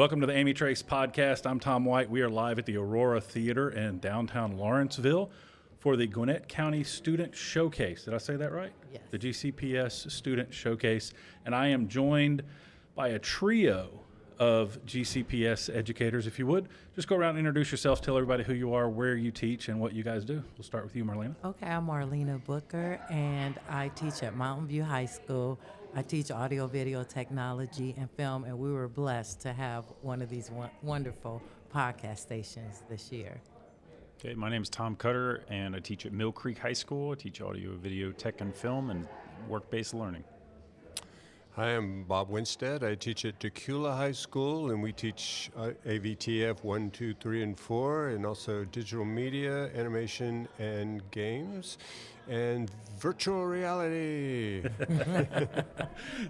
Welcome to the Amitrace Podcast. I'm Tom White. We are live at the Aurora Theater in downtown Lawrenceville for the Gwinnett County Student Showcase. Did I say that right? Yes. The GCPS Student Showcase. And I am joined by a trio of GCPS educators. If you would, just go around and introduce yourselves, tell everybody who you are, where you teach, and what you guys do. We'll start with you, Marlena. Okay, I'm Marlena Booker, and I teach at Mountain View High School. I teach audio, video, technology, and film, and we were blessed to have one of these wonderful podcast stations this year. Okay, my name is Tom Cutter, and I teach at Mill Creek High School. I teach audio, video, tech, and film, and work-based learning. Hi, I'm Bob Winstead. I teach at Dacula High School, and we teach AVTF 1, 2, 3, and 4, and also digital media, animation, and games, and virtual reality.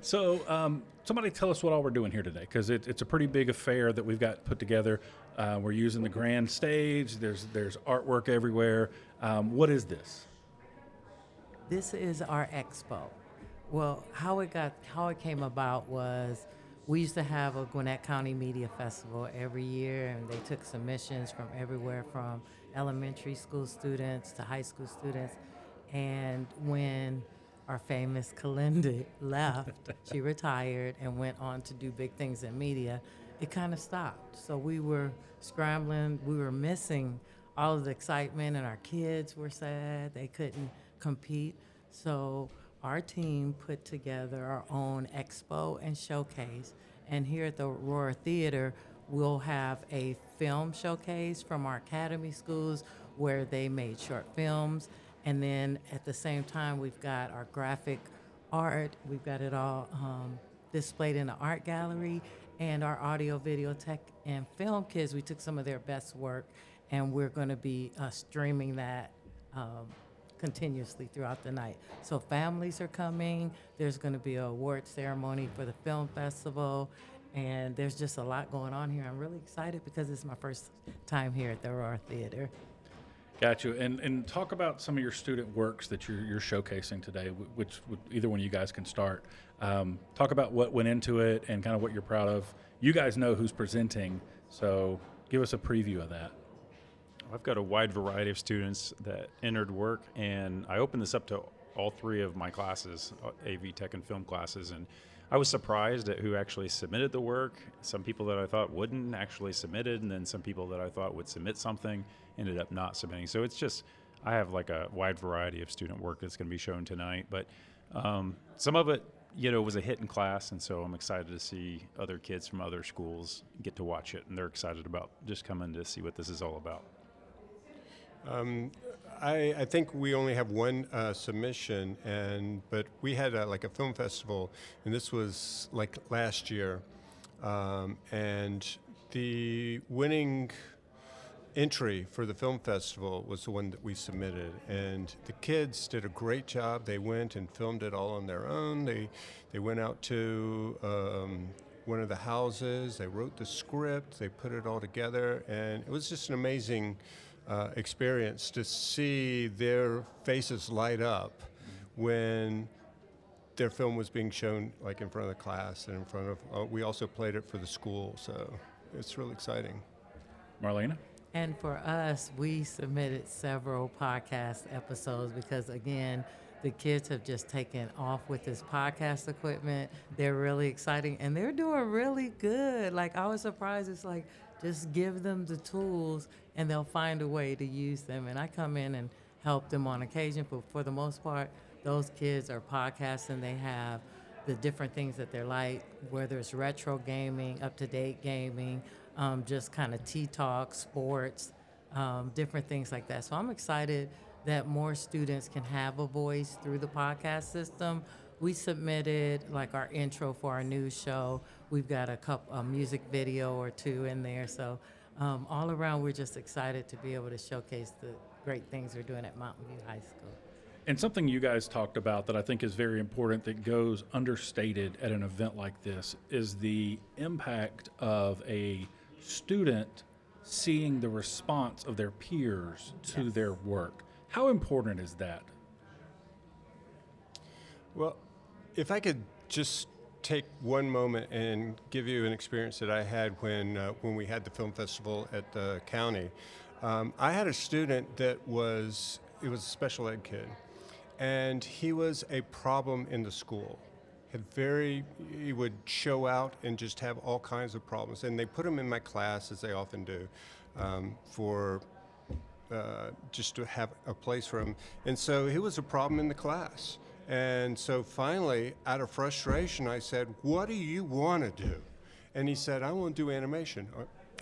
So somebody tell us what all we're doing here today, because it's a pretty big affair that we've got put together. We're using the grand stage. There's artwork everywhere. What is this? This is our expo. Well, how it came about was we used to have a Gwinnett County Media Festival every year, and they took submissions from everywhere, from elementary school students to high school students. And when our famous Kalinda left, she retired and went on to do big things in media, it kind of stopped. So we were scrambling, we were missing all of the excitement, and our kids were sad they couldn't compete. So our team put together our own expo and showcase. And here at the Aurora Theater, we'll have a film showcase from our academy schools where they made short films. And then at the same time, we've got our graphic art. We've got it all displayed in the art gallery. And our audio, video, tech, and film kids, we took some of their best work, and we're going to be streaming that continuously throughout the night. So families are coming. There's going to be an award ceremony for the film festival, and there's just a lot going on here. I'm really excited because it's my first time here at the Aurora Theater. Got you. And talk about some of your student works that you're showcasing today, which either one of you guys can start. Talk about what went into it and kind of what you're proud of. You guys know who's presenting, so give us a preview of that. I've got a wide variety of students that entered work, and I opened this up to all three of my classes, AV, Tech, and Film classes, and I was surprised at who actually submitted the work. Some people that I thought wouldn't actually submitted, and then some people that I thought would submit something ended up not submitting. So it's just, I have like a wide variety of student work that's going to be shown tonight, but some of it, was a hit in class, and so I'm excited to see other kids from other schools get to watch it, and they're excited about just coming to see what this is all about. I think we only have one submission, but we had a film festival, and this was like last year, and the winning entry for the film festival was the one that we submitted, and the kids did a great job. They went and filmed it all on their own. They went out to one of the houses. They wrote the script. They put it all together, and it was just an amazing experience to see their faces light up when their film was being shown, like in front of the class and in front of. We also played it for the school, so it's really exciting. Marlena? And for us, we submitted several podcast episodes because, again, the kids have just taken off with this podcast equipment. They're really exciting, and they're doing really good. Like, I was surprised. It's like, just give them the tools, and they'll find a way to use them. And I come in and help them on occasion, but for the most part, those kids are podcasting. They have the different things that they're like, whether it's retro gaming, up-to-date gaming, just kind of tea-talk, sports, different things like that. So I'm excited that more students can have a voice through the podcast system. We submitted like our intro for our news show. We've got a music video or two in there. So all around, we're just excited to be able to showcase the great things we're doing at Mountain View High School. And something you guys talked about that I think is very important that goes understated at an event like this is the impact of a student seeing the response of their peers to Yes. their work. How important is that? Well, if I could just take one moment and give you an experience that I had when we had the film festival at the county. I had a student that was a special ed kid, and he was a problem in the school. He would show out and just have all kinds of problems, and they put him in my class, as they often do, for just to have a place for him. And so he was a problem in the class. And so finally, out of frustration, I said, "What do you want to do?" And he said, "I want to do animation."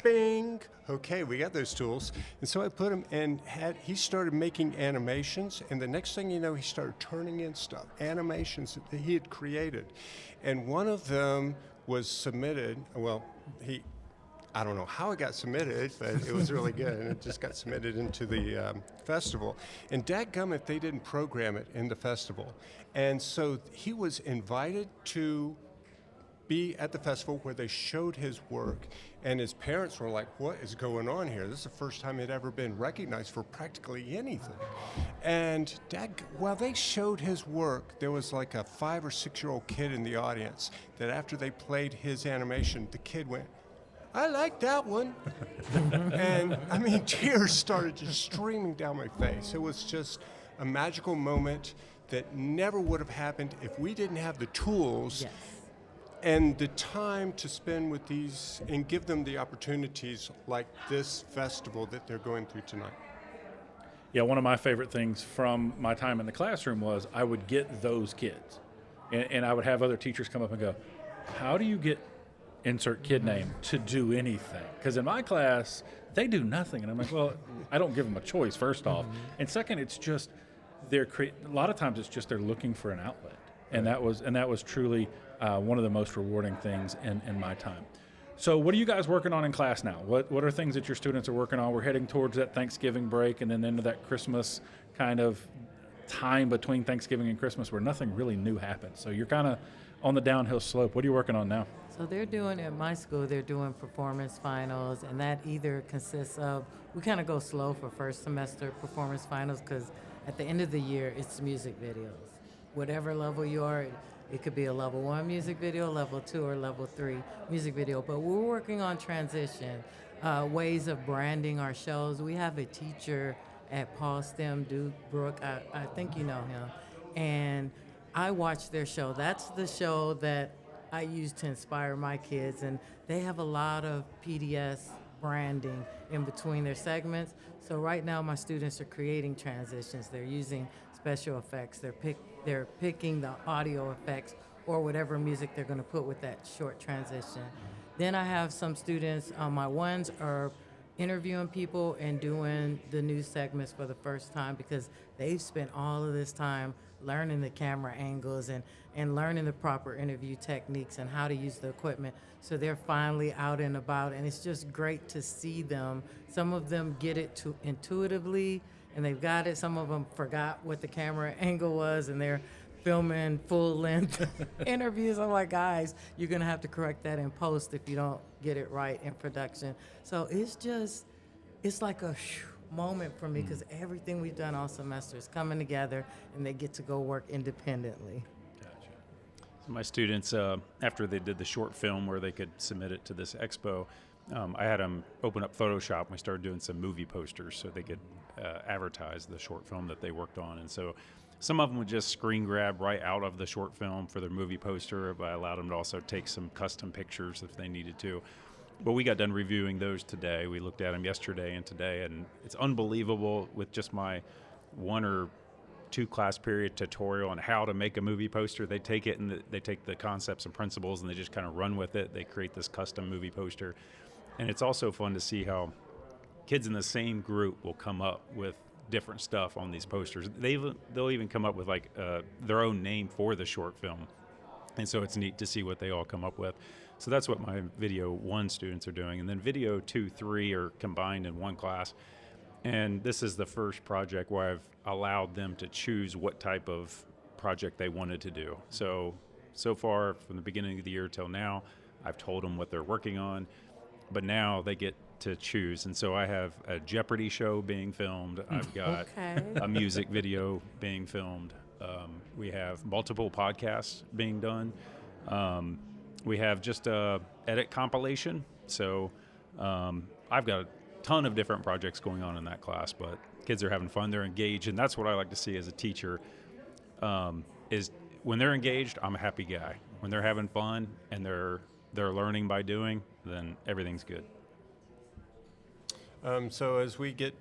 Bing! Okay, we got those tools. And so I put him and he started making animations, and the next thing you know, he started turning in stuff, animations that he had created. And one of them was submitted, I don't know how it got submitted, but it was really good, and it just got submitted into the festival. And dadgummit, they didn't program it in the festival. And so he was invited to be at the festival where they showed his work, and his parents were like, "What is going on here? This is the first time he'd ever been recognized for practically anything." And while they showed his work, there was like a 5 or 6-year-old kid in the audience that after they played his animation, the kid went, "I like that one." And I mean, tears started just streaming down my face. It was just a magical moment that never would have happened if we didn't have the tools and the time to spend with these and give them the opportunities like this festival that they're going through tonight. Yeah, one of my favorite things from my time in the classroom was I would get those kids, and I would have other teachers come up and go, "How do you get insert kid name to do anything?" Because in my class, they do nothing. And I'm like, well, I don't give them a choice, first off. And second, it's just a lot of times it's just they're looking for an outlet. And that was truly one of the most rewarding things in my time. So what are you guys working on in class now? What are things that your students are working on? We're heading towards that Thanksgiving break and then into that Christmas kind of time between Thanksgiving and Christmas where nothing really new happens. So you're kind of on the downhill slope. What are you working on now? So they're doing, at my school, they're doing performance finals, and that either consists of, we kind of go slow for first semester performance finals because at the end of the year, it's music videos. Whatever level you are, it could be a level 1 music video, level 2, or level 3 music video. But we're working on transition, ways of branding our shows. We have a teacher at Paul STEM, Duke Brook. I think you know him. And I watch their show. That's the show that I use to inspire my kids. And they have a lot of PDS branding in between their segments. So right now my students are creating transitions. They're using special effects. They're picking the audio effects or whatever music they're going to put with that short transition. Then I have some students, my ones are interviewing people and doing the news segments for the first time because they've spent all of this time learning the camera angles and learning the proper interview techniques and how to use the equipment. So they're finally out and about, and it's just great to see them. Some of them get it intuitively, and they've got it. Some of them forgot what the camera angle was, and they're filming full-length interviews. I'm like, guys, you're going to have to correct that in post if you don't get it right in production. So it's like a moment for me because everything we've done all semester is coming together, and they get to go work independently. Gotcha. So my students, after they did the short film where they could submit it to this expo, I had them open up Photoshop, and we started doing some movie posters so they could advertise the short film that they worked on. And so some of them would just screen grab right out of the short film for their movie poster, but I allowed them to also take some custom pictures if they needed to. But we got done reviewing those today. We looked at them yesterday and today, and it's unbelievable with just my 1 or 2 class period tutorial on how to make a movie poster. They take it and they take the concepts and principles and they just kind of run with it. They create this custom movie poster. And it's also fun to see how kids in the same group will come up with different stuff on these posters. They'll even come up with like their own name for the short film. And so it's neat to see what they all come up with. So that's what my video 1 students are doing. And then video 2, 3 are combined in one class. And this is the first project where I've allowed them to choose what type of project they wanted to do. So far, from the beginning of the year till now, I've told them what they're working on, but now they get to choose. And so I have a Jeopardy show being filmed. I've got a music video being filmed. We have multiple podcasts being done. We have just a edit compilation. So I've got a ton of different projects going on in that class, but kids are having fun. They're engaged, and that's what I like to see as a teacher. Is when they're engaged, I'm a happy guy. When they're having fun and they're learning by doing, then everything's good. So as we get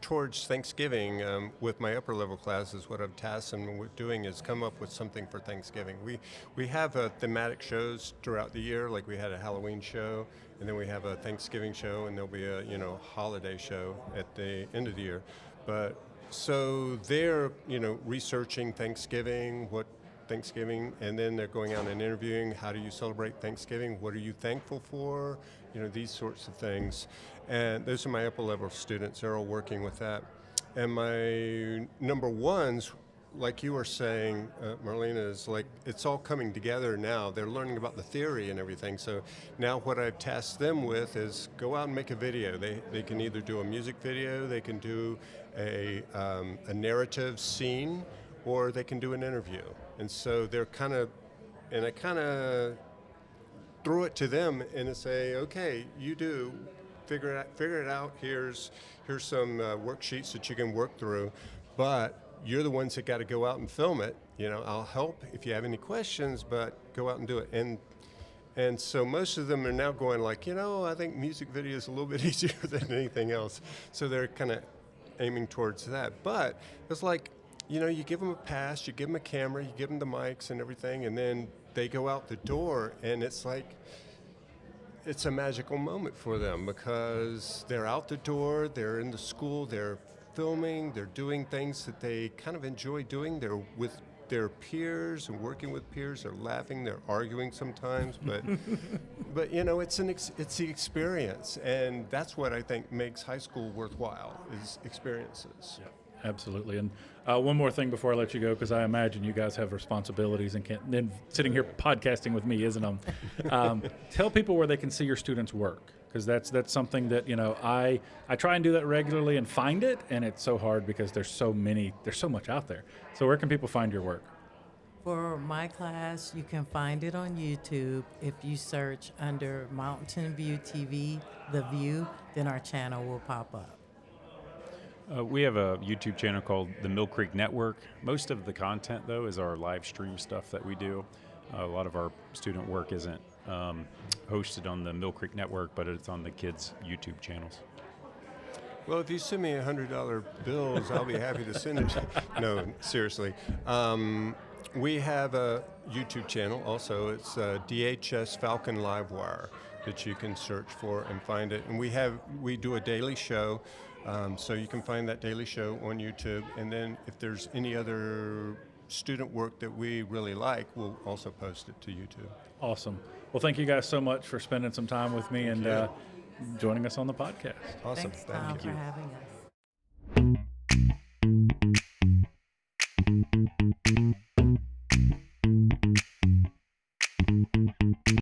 towards Thanksgiving, with my upper level classes, what I've tasked them with doing is come up with something for Thanksgiving. We have thematic shows throughout the year, like we had a Halloween show, and then we have a Thanksgiving show, and there'll be a holiday show at the end of the year. But so they're researching Thanksgiving, and then they're going out and interviewing. How do you celebrate Thanksgiving? What are you thankful for? These sorts of things. And those are my upper level students. They're all working with that. And my number ones, like you were saying, Marlena, is like it's all coming together now. They're learning about the theory and everything. So now what I've tasked them with is go out and make a video. They can either do a music video, they can do a narrative scene, or they can do an interview. And so they're I kind of throw it to them and say, okay, you do. Figure it out. Here's some worksheets that you can work through, but you're the ones that got to go out and film it. I'll help if you have any questions, but go out and do it. And so most of them are now going like, I think music video is a little bit easier than anything else. So they're kind of aiming towards that. But it's like, you give them a pass, you give them a camera, you give them the mics and everything, and then they go out the door, and it's like, it's a magical moment for them because they're out the door, they're in the school, they're filming, they're doing things that they kind of enjoy doing. They're with their peers and working with peers. They're laughing, they're arguing sometimes, but it's the experience, and that's what I think makes high school worthwhile is experiences. Yeah. Absolutely. And one more thing before I let you go, because I imagine you guys have responsibilities and can't. Then sitting here podcasting with me isn't them. Tell people where they can see your students' work, because that's something that I try and do that regularly and find it, and it's so hard because there's so much out there. So where can people find your work? For my class, you can find it on YouTube. If you search under Mountain View TV, The View, then our channel will pop up. We have a YouTube channel called the Mill Creek Network. Most of the content, though, is our live stream stuff that we do. A lot of our student work isn't hosted on the Mill Creek Network, but it's on the kids' YouTube channels. Well, if you send me $100 bills, I'll be happy to send it. No, seriously. We have a YouTube channel also. It's DHS Falcon Livewire that you can search for and find it. And we do a daily show. So you can find that daily show on YouTube, and then if there's any other student work that we really like, we'll also post it to YouTube. Awesome. Well, thank you guys so much for spending some time with me and joining us on the podcast. Awesome. Thanks, Tom, for having us.